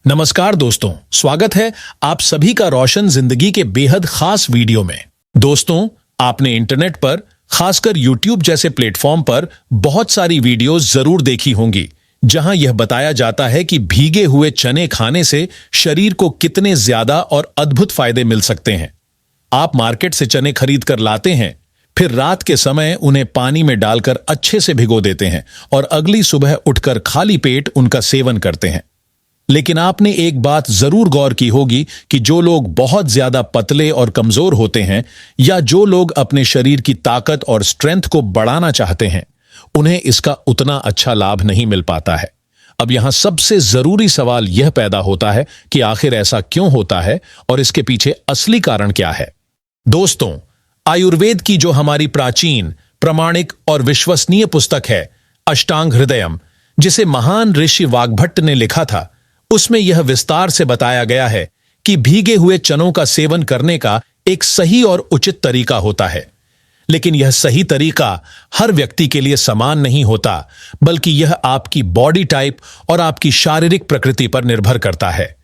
नमस्कार दोस्तों, स्वागत है आप सभी का रोशन जिंदगी के बेहद खास वीडियो में। दोस्तों, आपने इंटरनेट पर खासकर YouTube जैसे प्लेटफॉर्म पर बहुत सारी वीडियोस जरूर देखी होंगी जहां यह बताया जाता है कि भीगे हुए चने खाने से शरीर को कितने ज्यादा और अद्भुत फायदे मिल सकते हैं। आप मार्केट से चने खरीद कर लाते हैं, फिर रात के समय उन्हें पानी में डालकर अच्छे से भिगो देते हैं और अगली सुबह उठकर खाली पेट उनका सेवन करते हैं। लेकिन आपने एक बात जरूर गौर की होगी कि जो लोग बहुत ज्यादा पतले और कमजोर होते हैं या जो लोग अपने शरीर की ताकत और स्ट्रेंथ को बढ़ाना चाहते हैं, उन्हें इसका उतना अच्छा लाभ नहीं मिल पाता है। अब यहां सबसे जरूरी सवाल यह पैदा होता है कि आखिर ऐसा क्यों होता है और इसके पीछे असली कारण क्या है। दोस्तों, आयुर्वेद की जो हमारी प्राचीन, प्रामाणिक और विश्वसनीय पुस्तक है अष्टांग हृदयम, जिसे महान ऋषि वाग्भट्ट ने लिखा था, उसमें यह विस्तार से बताया गया है कि भीगे हुए चनों का सेवन करने का एक सही और उचित तरीका होता है। लेकिन यह सही तरीका हर व्यक्ति के लिए समान नहीं होता, बल्कि यह आपकी बॉडी टाइप और आपकी शारीरिक प्रकृति पर निर्भर करता है।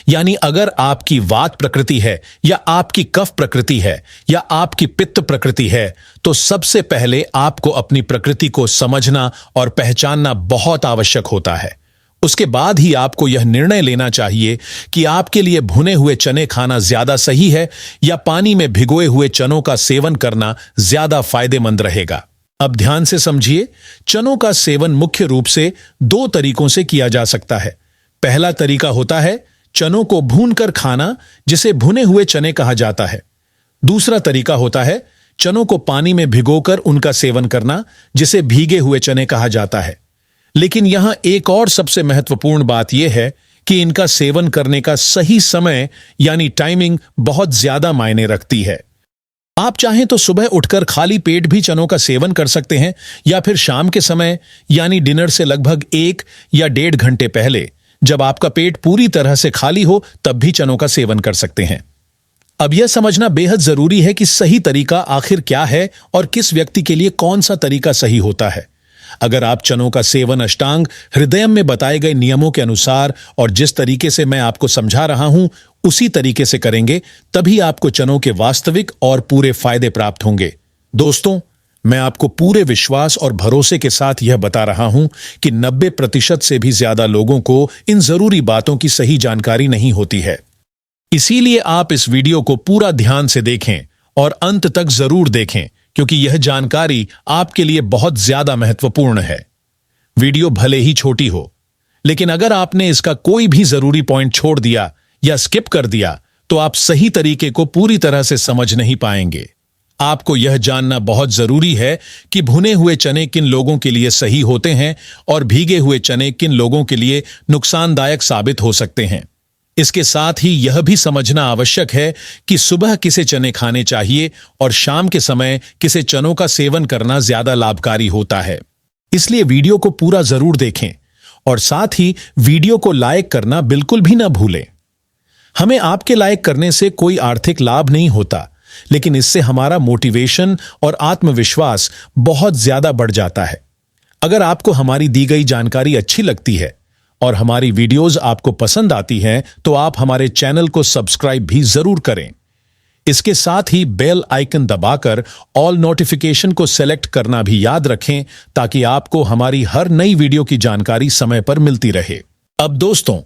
यानी अगर आपकी वात प्रकृति है या आपकी कफ प्रकृति है या आपकी पित्त प्रकृति है, तो सबसे पहले आपको अपनी प्रकृति को समझना और पहचानना बहुत आवश्यक होता है। उसके बाद ही आपको यह निर्णय लेना चाहिए कि आपके लिए भुने हुए चने खाना ज्यादा सही है या पानी में भिगोए हुए चनों का सेवन करना ज्यादा फायदेमंद रहेगा। अब ध्यान से समझिए, चनों का सेवन मुख्य रूप से दो तरीकों से किया जा सकता है। पहला तरीका होता है चनों को भूनकर खाना, जिसे भुने हुए चने कहा जाता है। दूसरा तरीका होता है चनों को पानी में भिगोकर उनका सेवन करना, जिसे भीगे हुए चने कहा जाता है। लेकिन यहां एक और सबसे महत्वपूर्ण बात यह है कि इनका सेवन करने का सही समय यानी टाइमिंग बहुत ज्यादा मायने रखती है। आप चाहें तो सुबह उठकर खाली पेट भी चनों का सेवन कर सकते हैं या फिर शाम के समय यानी डिनर से लगभग 1 या 1.5 घंटे पहले, जब आपका पेट पूरी तरह से खाली हो, तब भी चनों का सेवन कर सकते हैं। अब यह समझना बेहद जरूरी है कि सही तरीका आखिर क्या है और किस व्यक्ति के लिए कौन सा तरीका सही होता है। अगर आप चनों का सेवन अष्टांग हृदयम में बताए गए नियमों के अनुसार और जिस तरीके से मैं आपको समझा रहा हूं उसी तरीके से करेंगे, तभी आपको चनों के वास्तविक और पूरे फायदे प्राप्त होंगे। दोस्तों, मैं आपको पूरे विश्वास और भरोसे के साथ यह बता रहा हूं कि 90% से भी ज्यादा लोगों को इन जरूरी बातों की सही जानकारी नहीं होती है। इसीलिए आप इस वीडियो को पूरा ध्यान से देखें और अंत तक जरूर देखें, क्योंकि यह जानकारी आपके लिए बहुत ज्यादा महत्वपूर्ण है। वीडियो भले ही छोटी हो, लेकिन अगर आपने इसका कोई भी जरूरी पॉइंट छोड़ दिया या स्किप कर दिया, तो आप सही तरीके को पूरी तरह से समझ नहीं पाएंगे। आपको यह जानना बहुत जरूरी है कि भुने हुए चने किन लोगों के लिए सही होते हैं और भीगे हुए चने किन लोगों के लिए नुकसानदायक साबित हो सकते हैं। इसके साथ ही यह भी समझना आवश्यक है कि सुबह किसे चने खाने चाहिए और शाम के समय किसे चनों का सेवन करना ज्यादा लाभकारी होता है। इसलिए वीडियो को पूरा जरूर देखें और साथ ही वीडियो को लाइक करना बिल्कुल भी ना भूलें। हमें आपके लाइक करने से कोई आर्थिक लाभ नहीं होता, लेकिन इससे हमारा मोटिवेशन और आत्मविश्वास बहुत ज्यादा बढ़ जाता है। अगर आपको हमारी दी गई जानकारी अच्छी लगती है और हमारी वीडियोस आपको पसंद आती हैं, तो आप हमारे चैनल को सब्सक्राइब भी जरूर करें। इसके साथ ही बेल आइकन दबाकर ऑल नोटिफिकेशन को सेलेक्ट करना भी याद रखें, ताकि आपको हमारी हर नई वीडियो की जानकारी समय पर मिलती रहे। अब दोस्तों,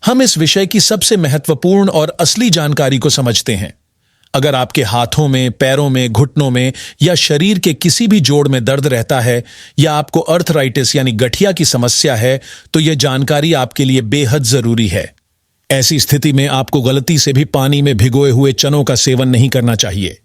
हम इस विषय की सबसे महत्वपूर्ण और असली जानकारी को समझते हैं। अगर आपके हाथों में, पैरों में, घुटनों में या शरीर के किसी भी जोड़ में दर्द रहता है या आपको अर्थराइटिस यानी गठिया की समस्या है, तो यह जानकारी आपके लिए बेहद जरूरी है। ऐसी स्थिति में आपको गलती से भी पानी में भिगोए हुए चनों का सेवन नहीं करना चाहिए।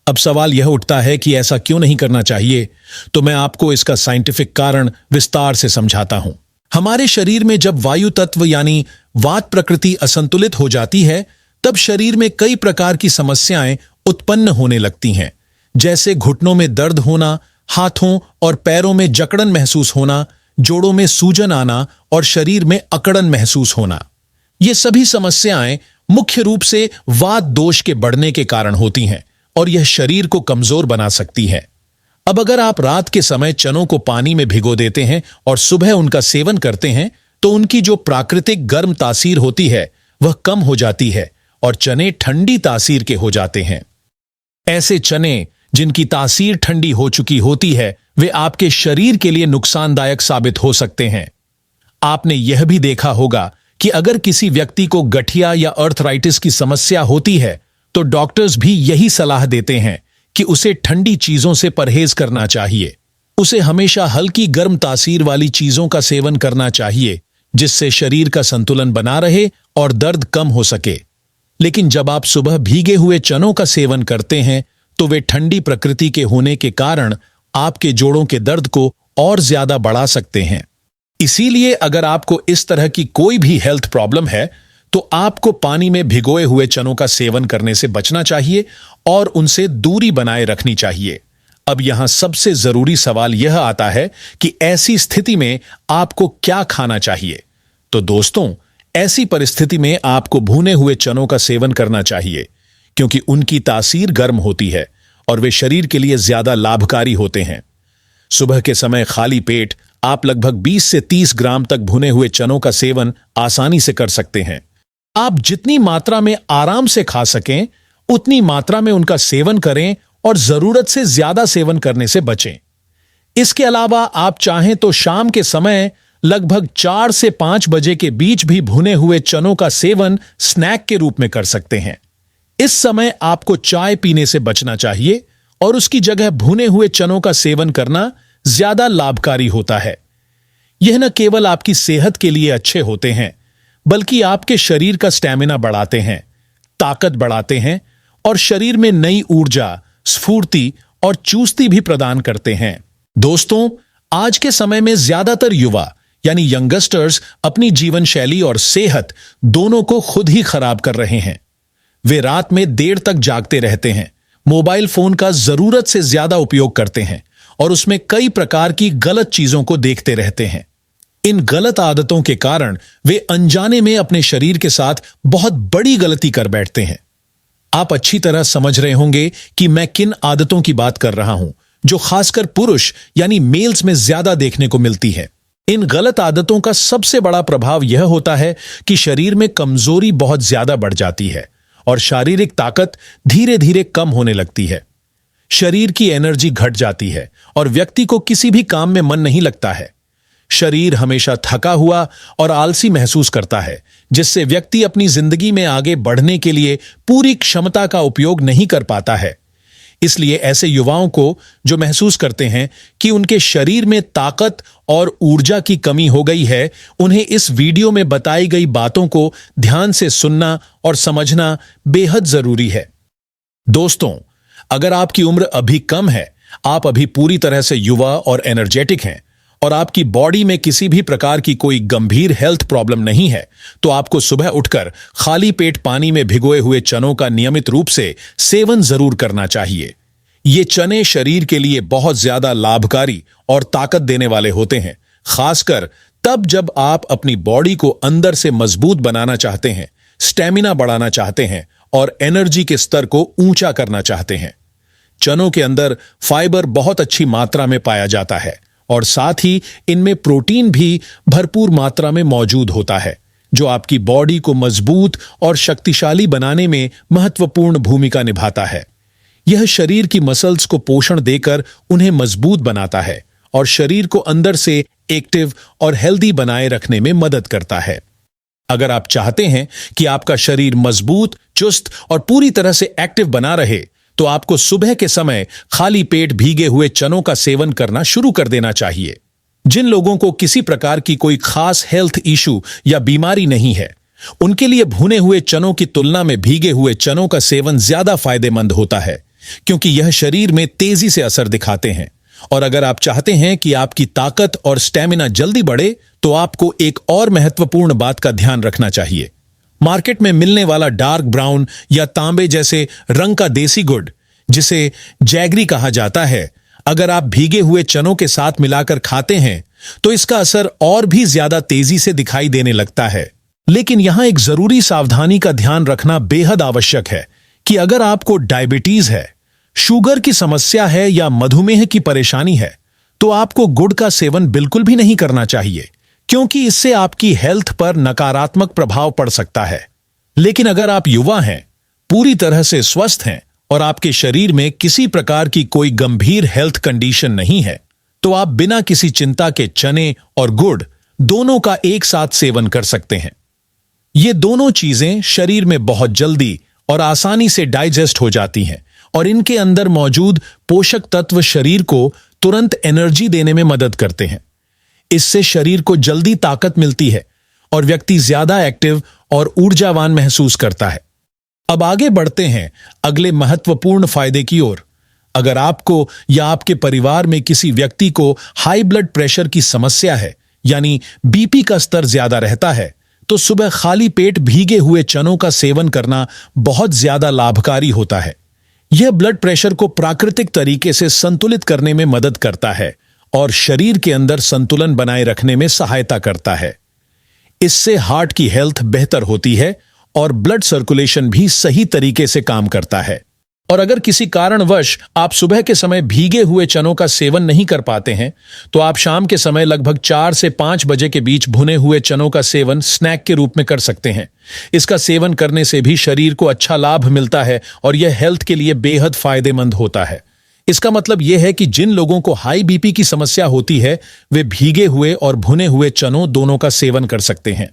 अब सवाल यह उठता है कि ऐसा क्यों नहीं करना चाहिए, तो मैं आपको इसका साइंटिफिक कारण विस्तार से समझाता हूं। हमारे शरीर में जब वायु तत्व यानी वात प्रकृति असंतुलित हो जाती है, तब शरीर में कई प्रकार की समस्याएं उत्पन्न होने लगती हैं, जैसे घुटनों में दर्द होना, हाथों और पैरों में जकड़न महसूस होना, जोड़ों में सूजन आना और शरीर में अकड़न महसूस होना। ये सभी समस्याएं मुख्य रूप से वात दोष के बढ़ने के कारण होती हैं और यह शरीर को कमजोर बना सकती है। अब अगर आप रात के समय चनों को पानी में भिगो देते हैं और सुबह उनका सेवन करते हैं, तो उनकी जो प्राकृतिक गर्म तासीर होती है वह कम हो जाती है और चने ठंडी तासीर के हो जाते हैं। ऐसे चने जिनकी तासीर ठंडी हो चुकी होती है वे आपके शरीर के लिए नुकसानदायक साबित हो सकते हैं। आपने यह भी देखा होगा कि अगर किसी व्यक्ति को गठिया या अर्थराइटिस की समस्या होती है तो डॉक्टर्स भी यही सलाह देते हैं कि उसे ठंडी चीजों से परहेज करना चाहिए। उसे हमेशा हल्की गर्म तासीर वाली चीजों का सेवन करना चाहिए जिससे शरीर का संतुलन बना रहे और दर्द कम हो सके। लेकिन जब आप सुबह भीगे हुए चनों का सेवन करते हैं तो वे ठंडी प्रकृति के होने के कारण आपके जोड़ों के दर्द को और ज्यादा बढ़ा सकते हैं। इसीलिए अगर आपको इस तरह की कोई भी हेल्थ प्रॉब्लम है तो आपको पानी में भिगोए हुए चनों का सेवन करने से बचना चाहिए और उनसे दूरी बनाए रखनी चाहिए। अब यहां सबसे जरूरी सवाल यह आता है कि ऐसी स्थिति में आपको क्या खाना चाहिए। तो दोस्तों, ऐसी परिस्थिति में आपको भुने हुए चनों का सेवन करना चाहिए क्योंकि उनकी तासीर गर्म होती है और वे शरीर के लिए ज्यादा लाभकारी होते हैं। सुबह के समय खाली पेट आप लगभग 20 से 30 ग्राम तक भुने हुए चनों का सेवन आसानी से कर सकते हैं। आप जितनी मात्रा में आराम से खा सकें उतनी मात्रा में उनका सेवन करें और जरूरत से ज्यादा सेवन करने से बचें। इसके अलावा आप चाहें तो शाम के समय लगभग 4 से 5 बजे के बीच भी भुने हुए चनों का सेवन स्नैक के रूप में कर सकते हैं। इस समय आपको चाय पीने से बचना चाहिए और उसकी जगह भुने हुए चनों का सेवन करना ज्यादा लाभकारी होता है। यह न केवल आपकी सेहत के लिए अच्छे होते हैं बल्कि आपके शरीर का स्टैमिना बढ़ाते हैं, ताकत बढ़ाते हैं और शरीर में नई ऊर्जा, स्फूर्ति और चुस्ती भी प्रदान करते हैं। दोस्तों, आज के समय में ज्यादातर युवा यानी यंगस्टर्स अपनी जीवन शैली और सेहत दोनों को खुद ही खराब कर रहे हैं। वे रात में देर तक जागते रहते हैं, मोबाइल फोन का जरूरत से ज्यादा उपयोग करते हैं और उसमें कई प्रकार की गलत चीजों को देखते रहते हैं। इन गलत आदतों के कारण वे अनजाने में अपने शरीर के साथ बहुत बड़ी गलती कर बैठते हैं। आप अच्छी तरह समझ रहे होंगे कि मैं किन आदतों की बात कर रहा हूं जो खासकर पुरुष यानी मेल्स में ज्यादा देखने को मिलती है। इन गलत आदतों का सबसे बड़ा प्रभाव यह होता है कि शरीर में कमजोरी बहुत ज्यादा बढ़ जाती है और शारीरिक ताकत धीरे धीरे कम होने लगती है। शरीर की एनर्जी घट जाती है और व्यक्ति को किसी भी काम में मन नहीं लगता है। शरीर हमेशा थका हुआ और आलसी महसूस करता है जिससे व्यक्ति अपनी जिंदगी में आगे बढ़ने के लिए पूरी क्षमता का उपयोग नहीं कर पाता है। इसलिए ऐसे युवाओं को जो महसूस करते हैं कि उनके शरीर में ताकत और ऊर्जा की कमी हो गई है, उन्हें इस वीडियो में बताई गई बातों को ध्यान से सुनना और समझना बेहद जरूरी है। दोस्तों, अगर आपकी उम्र अभी कम है, आप अभी पूरी तरह से युवा और एनर्जेटिक हैं और आपकी बॉडी में किसी भी प्रकार की कोई गंभीर हेल्थ प्रॉब्लम नहीं है, तो आपको सुबह उठकर खाली पेट पानी में भिगोए हुए चनों का नियमित रूप से सेवन जरूर करना चाहिए। ये चने शरीर के लिए बहुत ज्यादा लाभकारी और ताकत देने वाले होते हैं, खासकर तब जब आप अपनी बॉडी को अंदर से मजबूत बनाना चाहते हैं, स्टेमिना बढ़ाना चाहते हैं और एनर्जी के स्तर को ऊंचा करना चाहते हैं। चनों के अंदर फाइबर बहुत अच्छी मात्रा में पाया जाता है और साथ ही इनमें प्रोटीन भी भरपूर मात्रा में मौजूद होता है जो आपकी बॉडी को मजबूत और शक्तिशाली बनाने में महत्वपूर्ण भूमिका निभाता है। यह शरीर की मसल्स को पोषण देकर उन्हें मजबूत बनाता है और शरीर को अंदर से एक्टिव और हेल्दी बनाए रखने में मदद करता है। अगर आप चाहते हैं कि आपका शरीर मजबूत, चुस्त और पूरी तरह से एक्टिव बना रहे, तो आपको सुबह के समय खाली पेट भीगे हुए चनों का सेवन करना शुरू कर देना चाहिए। जिन लोगों को किसी प्रकार की कोई खास हेल्थ इशू या बीमारी नहीं है, उनके लिए भुने हुए चनों की तुलना में भीगे हुए चनों का सेवन ज्यादा फायदेमंद होता है क्योंकि यह शरीर में तेजी से असर दिखाते हैं। और अगर आप चाहते हैं कि आपकी ताकत और स्टेमिना जल्दी बढ़े, तो आपको एक और महत्वपूर्ण बात का ध्यान रखना चाहिए। मार्केट में मिलने वाला डार्क ब्राउन या तांबे जैसे रंग का देसी गुड़, जिसे जैगरी कहा जाता है, अगर आप भीगे हुए चनों के साथ मिलाकर खाते हैं तो इसका असर और भी ज्यादा तेजी से दिखाई देने लगता है। लेकिन यहां एक जरूरी सावधानी का ध्यान रखना बेहद आवश्यक है कि अगर आपको डायबिटीज है, शुगर की समस्या है या मधुमेह की परेशानी है, तो आपको गुड़ का सेवन बिल्कुल भी नहीं करना चाहिए क्योंकि इससे आपकी हेल्थ पर नकारात्मक प्रभाव पड़ सकता है। लेकिन अगर आप युवा हैं, पूरी तरह से स्वस्थ हैं और आपके शरीर में किसी प्रकार की कोई गंभीर हेल्थ कंडीशन नहीं है, तो आप बिना किसी चिंता के चने और गुड़ दोनों का एक साथ सेवन कर सकते हैं। ये दोनों चीजें शरीर में बहुत जल्दी और आसानी से डाइजेस्ट हो जाती हैं और इनके अंदर मौजूद पोषक तत्व शरीर को तुरंत एनर्जी देने में मदद करते हैं। इससे शरीर को जल्दी ताकत मिलती है और व्यक्ति ज्यादा एक्टिव और ऊर्जावान महसूस करता है। अब आगे बढ़ते हैं अगले महत्वपूर्ण फायदे की ओर। अगर आपको या आपके परिवार में किसी व्यक्ति को हाई ब्लड प्रेशर की समस्या है, यानी बीपी का स्तर ज्यादा रहता है, तो सुबह खाली पेट भीगे हुए चनों का सेवन करना बहुत ज्यादा लाभकारी होता है। यह ब्लड प्रेशर को प्राकृतिक तरीके से संतुलित करने में मदद करता है और शरीर के अंदर संतुलन बनाए रखने में सहायता करता है। इससे हार्ट की हेल्थ बेहतर होती है और ब्लड सर्कुलेशन भी सही तरीके से काम करता है। और अगर किसी कारणवश आप सुबह के समय भीगे हुए चनों का सेवन नहीं कर पाते हैं, तो आप शाम के समय लगभग 4 से 5 बजे के बीच भुने हुए चनों का सेवन स्नैक के रूप में कर सकते हैं। इसका सेवन करने से भी शरीर को अच्छा लाभ मिलता है और यह हेल्थ के लिए बेहद फायदेमंद होता है। इसका मतलब यह है कि जिन लोगों को हाई बीपी की समस्या होती है, वे भीगे हुए और भुने हुए चनों दोनों का सेवन कर सकते हैं।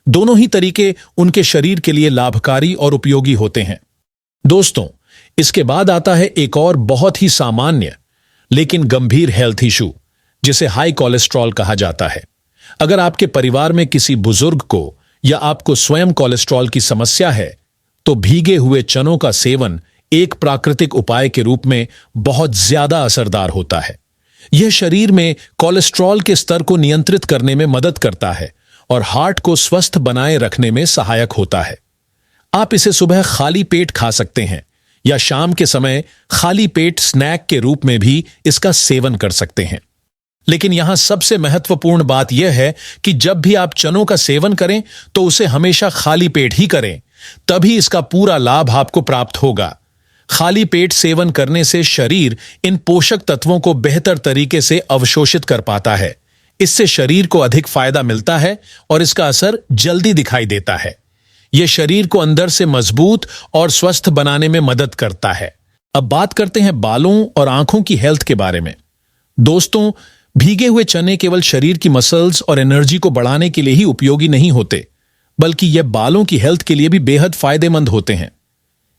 दोनों ही तरीके उनके शरीर के लिए लाभकारी और उपयोगी होते हैं। दोस्तों, इसके बाद आता है एक और बहुत ही सामान्य लेकिन गंभीर हेल्थ इशू, जिसे हाई कोलेस्ट्रॉल कहा जाता है। अगर आपके परिवार में किसी बुजुर्ग को या आपको स्वयं कोलेस्ट्रॉल की समस्या है, तो भीगे हुए चनों का सेवन एक प्राकृतिक उपाय के रूप में बहुत ज्यादा असरदार होता है। यह शरीर में कोलेस्ट्रॉल के स्तर को नियंत्रित करने में मदद करता है और हार्ट को स्वस्थ बनाए रखने में सहायक होता है। आप इसे सुबह खाली पेट खा सकते हैं या शाम के समय खाली पेट स्नैक के रूप में भी इसका सेवन कर सकते हैं। लेकिन यहां सबसे महत्वपूर्ण बात यह है कि जब भी आप चनों का सेवन करें, तो उसे हमेशा खाली पेट ही करें, तभी इसका पूरा लाभ आपको प्राप्त होगा। खाली पेट सेवन करने से शरीर इन पोषक तत्वों को बेहतर तरीके से अवशोषित कर पाता है। इससे शरीर को अधिक फायदा मिलता है और इसका असर जल्दी दिखाई देता है। यह शरीर को अंदर से मजबूत और स्वस्थ बनाने में मदद करता है। अब बात करते हैं बालों और आंखों की हेल्थ के बारे में। दोस्तों, भीगे हुए चने केवल शरीर की मसल्स और एनर्जी को बढ़ाने के लिए ही उपयोगी नहीं होते, बल्कि यह बालों की हेल्थ के लिए भी बेहद फायदेमंद होते हैं।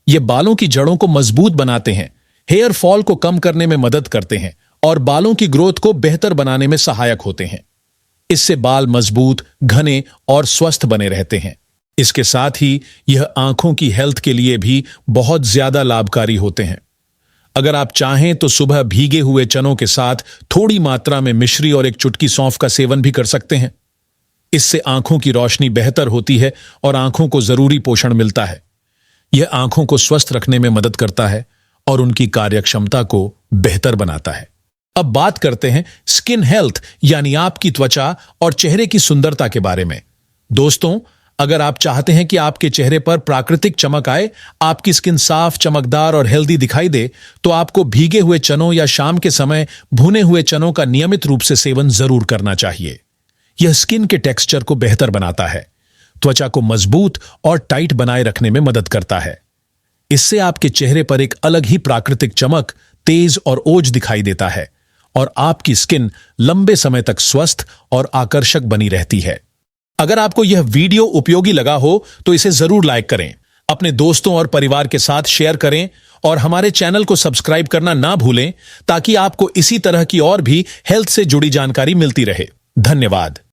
ये बालों की जड़ों को मजबूत बनाते हैं, हेयर फॉल को कम करने में मदद करते हैं और बालों की ग्रोथ को बेहतर बनाने में सहायक होते हैं। इससे बाल मजबूत, घने और स्वस्थ बने रहते हैं। इसके साथ ही यह आंखों की हेल्थ के लिए भी बहुत ज्यादा लाभकारी होते हैं। अगर आप चाहें तो सुबह भीगे हुए चनों के साथ थोड़ी मात्रा में मिश्री और एक चुटकी सौंफ का सेवन भी कर सकते हैं। इससे आंखों की रोशनी बेहतर होती है और आंखों को जरूरी पोषण मिलता है। यह आंखों को स्वस्थ रखने में मदद करता है और उनकी कार्यक्षमता को बेहतर बनाता है। अब बात करते हैं स्किन हेल्थ, यानी आपकी त्वचा और चेहरे की सुंदरता के बारे में। दोस्तों, अगर आप चाहते हैं कि आपके चेहरे पर प्राकृतिक चमक आए, आपकी स्किन साफ, चमकदार और हेल्दी दिखाई दे, तो आपको भीगे हुए चनों या शाम के समय भुने हुए चनों का नियमित रूप से सेवन जरूर करना चाहिए। यह स्किन के टेक्सचर को बेहतर बनाता है, त्वचा को मजबूत और टाइट बनाए रखने में मदद करता है। इससे आपके चेहरे पर एक अलग ही प्राकृतिक चमक, तेज और ओज दिखाई देता है और आपकी स्किन लंबे समय तक स्वस्थ और आकर्षक बनी रहती है। अगर आपको यह वीडियो उपयोगी लगा हो तो इसे जरूर लाइक करें, अपने दोस्तों और परिवार के साथ शेयर करें और हमारे चैनल को सब्सक्राइब करना ना भूलें, ताकि आपको इसी तरह की और भी हेल्थ से जुड़ी जानकारी मिलती रहे। धन्यवाद।